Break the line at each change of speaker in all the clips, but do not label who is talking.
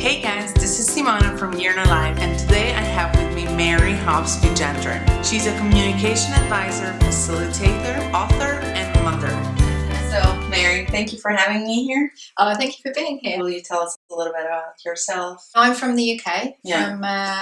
Hey guys, this is Simona from Year in a Life, and today I have with me Mary Hobbs-Vijendran. She's a communication advisor, facilitator, author, and mother. So Mary, thank you for having me here.
Thank you for being here.
Will you tell us a little bit about yourself?
I'm from the UK.
Yeah.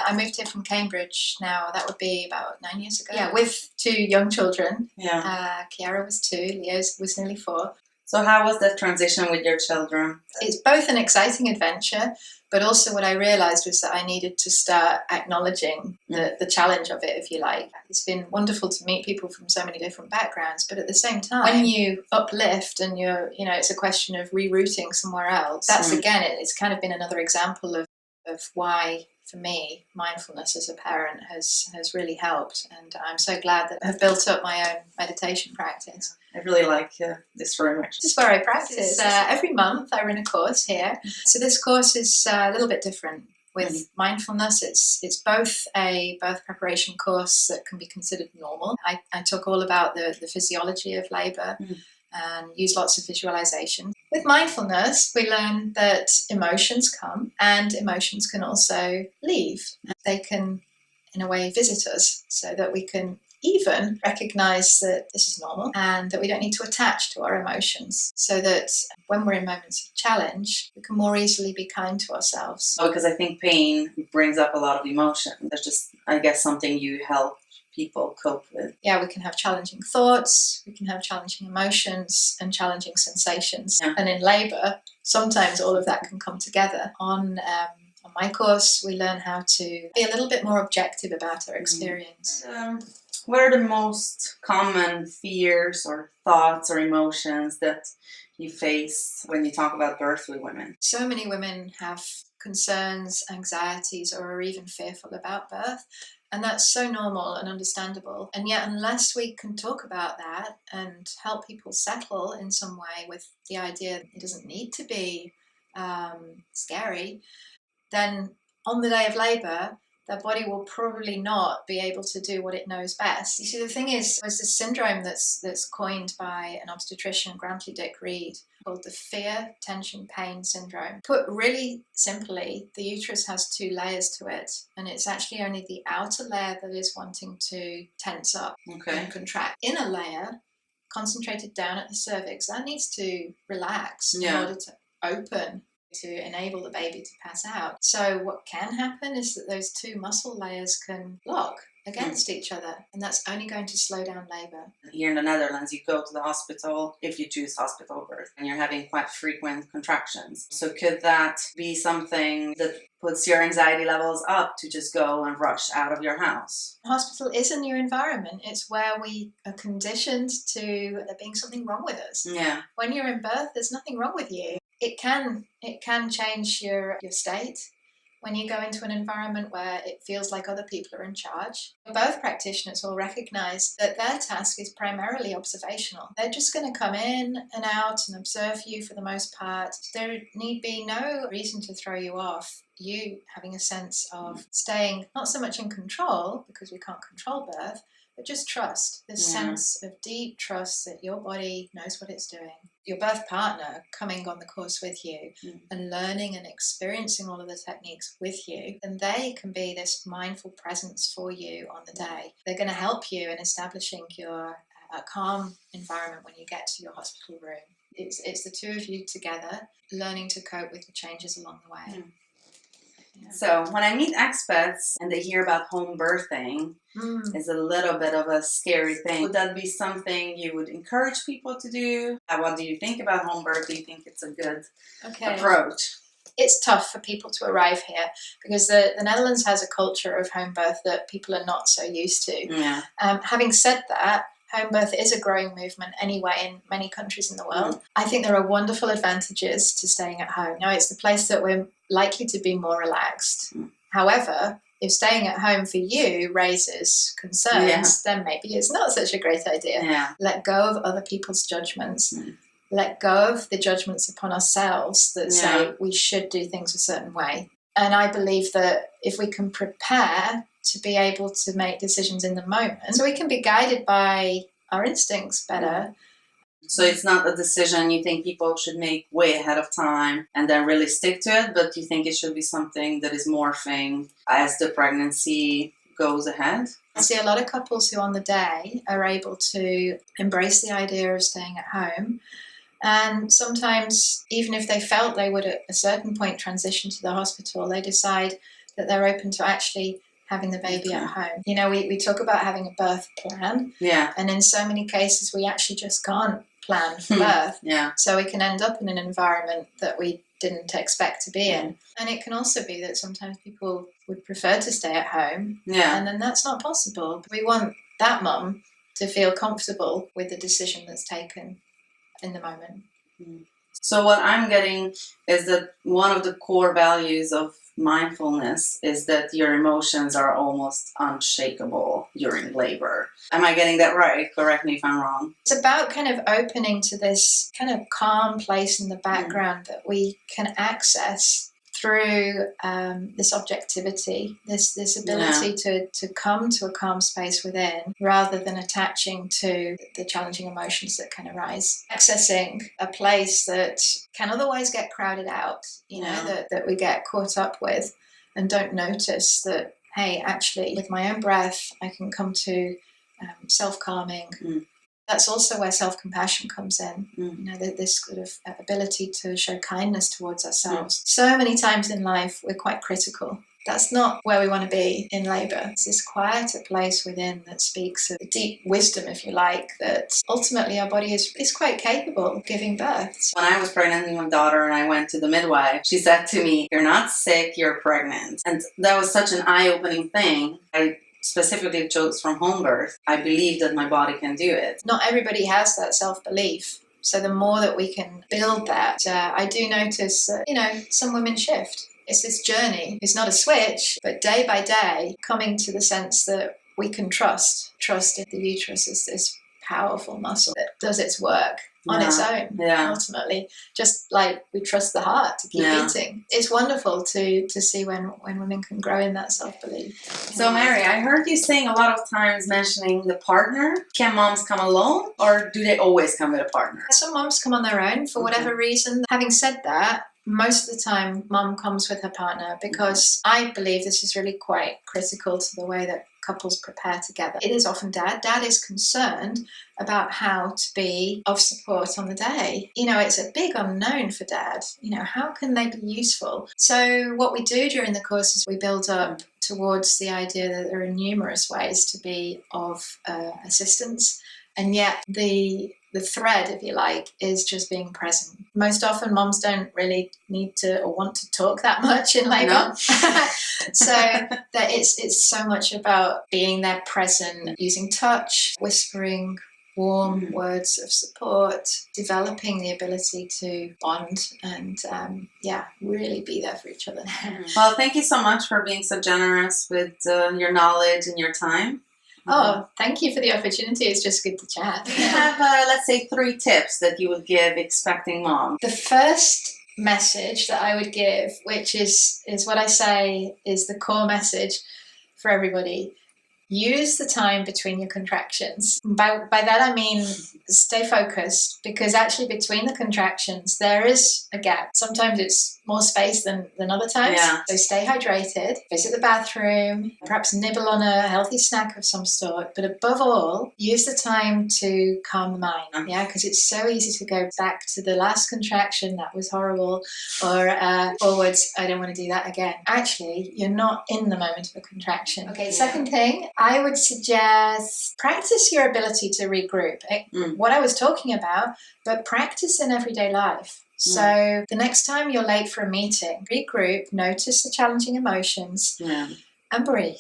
I moved here from Cambridge now, that would be about 9 years ago. Yeah, with 2 young children.
Yeah.
Kiara was 2, Leo was nearly 4.
So how was that transition with your children?
It's both an exciting adventure, but also what I realised was that I needed to start acknowledging the challenge of it, if you like. It's been wonderful to meet people from so many different backgrounds, but at the same time, when you uplift and it's a question of rerouting somewhere else, that's again, it's kind of been another example of why, for me, mindfulness as a parent has really helped. And I'm so glad that I've built up my own meditation practice.
I really like this very much.
This is where I practice. Every month I run a course here. So this course is a little bit different. With mindfulness, it's both a birth preparation course that can be considered normal. I talk all about the physiology of labour and use lots of visualization. With mindfulness, we learn that emotions come and emotions can also leave. They can, in a way, visit us so that we can even recognize that this is normal and that we don't need to attach to our emotions, so that when we're in moments of challenge, we can more easily be kind to ourselves.
Because I think pain brings up a lot of emotion. That's just, I guess, something you help people cope with.
Yeah, we can have challenging thoughts, we can have challenging emotions and challenging sensations. Yeah. And in labour, sometimes all of that can come together. On my course, we learn how to be a little bit more objective about our experience.
What are the most common fears or thoughts or emotions that you face when you talk about birth with women?
So many women have concerns, anxieties, or are even fearful about birth. And that's so normal and understandable. And yet, unless we can talk about that and help people settle in some way with the idea that it doesn't need to be scary, then on the day of labour, their body will probably not be able to do what it knows best. You see, the thing is, there's this syndrome that's coined by an obstetrician, Grantley Dick Reed, called the fear, tension, pain syndrome. Put really simply, the uterus has 2 layers to it, and it's actually only the outer layer that is wanting to tense up and contract. Inner layer, concentrated down at the cervix, that needs to relax in order to open, to enable the baby to pass out. So what can happen is that those 2 muscle layers can lock against each other, and that's only going to slow down labour.
Here in the Netherlands, you go to the hospital if you choose hospital birth, and you're having quite frequent contractions. So could that be something that puts your anxiety levels up to just go and rush out of your house?
Hospital is a new environment. It's where we are conditioned to there being something wrong with us.
Yeah.
When you're in birth, there's nothing wrong with you. It can change your state when you go into an environment where it feels like other people are in charge. Birth practitioners will recognise that their task is primarily observational. They're just going to come in and out and observe you for the most part. There need be no reason to throw you off. You having a sense of staying not so much in control, because we can't control birth, but just trust, this sense of deep trust that your body knows what it's doing. Your birth partner coming on the course with you and learning and experiencing all of the techniques with you, and they can be this mindful presence for you on the day. They're going to help you in establishing your calm environment when you get to your hospital room. It's the 2 of you together learning to cope with the changes along the way.
Yeah. So when I meet expats and they hear about home birthing, it's a little bit of a scary thing. Would that be something you would encourage people to do? What do you think about home birth? Do you think it's a good approach?
It's tough for people to arrive here because the Netherlands has a culture of home birth that people are not so used to.
Yeah.
Having said that, home birth is a growing movement anyway in many countries in the world. I think there are wonderful advantages to staying at home. Now, it's the place that we're likely to be more relaxed. However, if staying at home for you raises concerns, then maybe it's not such a great idea.
Yeah.
Let go of other people's judgments. Let go of the judgments upon ourselves that say we should do things a certain way. And I believe that if we can prepare to be able to make decisions in the moment, so we can be guided by our instincts better,
So it's not a decision you think people should make way ahead of time and then really stick to it, but you think it should be something that is morphing as the pregnancy goes ahead?
I see a lot of couples who on the day are able to embrace the idea of staying at home. And sometimes, even if they felt they would at a certain point transition to the hospital, they decide that they're open to actually having the baby at home. You know, we talk about having a birth plan.
Yeah.
And in so many cases, we actually just can't plan for birth.
Yeah.
So we can end up in an environment that we didn't expect to be in. And it can also be that sometimes people would prefer to stay at home.
Yeah.
And then that's not possible. We want that mum to feel comfortable with the decision that's taken in the moment.
So what I'm getting is that one of the core values of mindfulness is that your emotions are almost unshakable during labor. Am I getting that right? Correct me if I'm wrong.
It's about kind of opening to this kind of calm place in the background that we can access through this objectivity, this ability to come to a calm space within, rather than attaching to the challenging emotions that can arise. Accessing a place that can otherwise get crowded out, you know, that we get caught up with and don't notice that, hey, actually, with my own breath, I can come to self-calming. That's also where self-compassion comes in. You know, this sort of ability to show kindness towards ourselves. So many times in life, we're quite critical. That's not where we want to be in labour. It's this quieter place within that speaks of deep wisdom, if you like, that ultimately our body is quite capable of giving birth.
When I was pregnant with my daughter and I went to the midwife, she said to me, "You're not sick, you're pregnant." And that was such an eye-opening thing. I specifically chose from home birth. I believe that my body can do it.
Not everybody has that self-belief. So the more that we can build that, I do notice that, you know, some women shift. It's this journey. It's not a switch, but day by day, coming to the sense that we can trust in the uterus as this powerful muscle that does its work on its own, ultimately. Just like we trust the heart to keep beating. It's wonderful to see when women can grow in that self-belief.
So Mary, I heard you saying a lot of times mentioning the partner. Can moms come alone or do they always come with a partner?
Some moms come on their own for whatever reason. Having said that, most of the time mum comes with her partner because I believe this is really quite critical to the way that couples prepare together. It is often dad. Dad is concerned about how to be of support on the day. You know, it's a big unknown for dad. You know, how can they be useful? So what we do during the course is we build up towards the idea that there are numerous ways to be of assistance, and yet the thread, if you like, is just being present. Most often mums don't really need to or want to talk that much in labour.
No.
So that it's so much about being there present, using touch, whispering warm words of support, developing the ability to bond and really be there for each other.
Well, thank you so much for being so generous with your knowledge and your time.
Oh, thank you for the opportunity. It's just good to chat.
You have, let's say, 3 tips that you would give expecting moms.
The first message that I would give, which is what I say is the core message for everybody, use the time between your contractions. By that I mean stay focused, because actually between the contractions there is a gap. Sometimes it's more space than other times. So stay hydrated, visit the bathroom, perhaps nibble on a healthy snack of some sort, but above all, use the time to calm the mind. Because it's so easy to go back to the last contraction, that was horrible, or forwards, I don't want to do that again. Actually, you're not in the moment of a contraction. Okay, second thing, I would suggest practice your ability to regroup. What I was talking about, but practice in everyday life. So the next time you're late for a meeting, regroup, notice the challenging emotions, and breathe.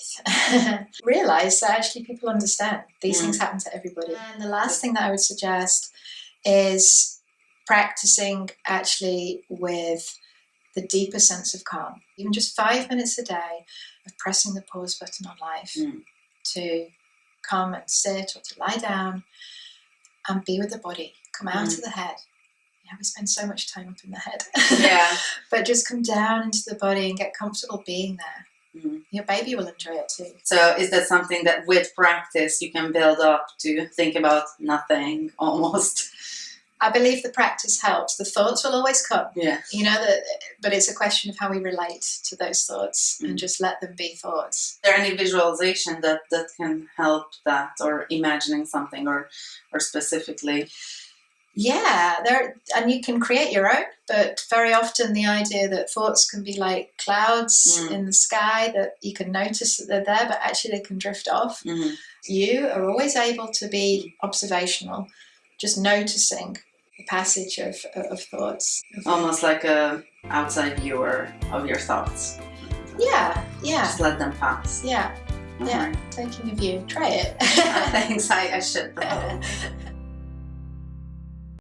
Realize that actually people understand. These things happen to everybody. And the last thing that I would suggest is practicing actually with the deeper sense of calm. Even just 5 minutes a day of pressing the pause button on life to come and sit or to lie down and be with the body. Come out of the head. We spend so much time up in the head. But just come down into the body and get comfortable being there. Your baby will enjoy it too.
So is that something that with practice you can build up to think about nothing almost?
I believe the practice helps. The thoughts will always come.
Yeah.
But it's a question of how we relate to those thoughts and just let them be thoughts.
Is there any visualization that can help that, or imagining something, or specifically?
Yeah, and you can create your own, but very often the idea that thoughts can be like clouds in the sky, that you can notice that they're there, but actually they can drift off. You are always able to be observational, just noticing the passage of thoughts.
Almost like a outside viewer of your thoughts.
Yeah.
Just let them pass.
Yeah.
Right.
Taking a view. Try it.
Thanks. I should probably.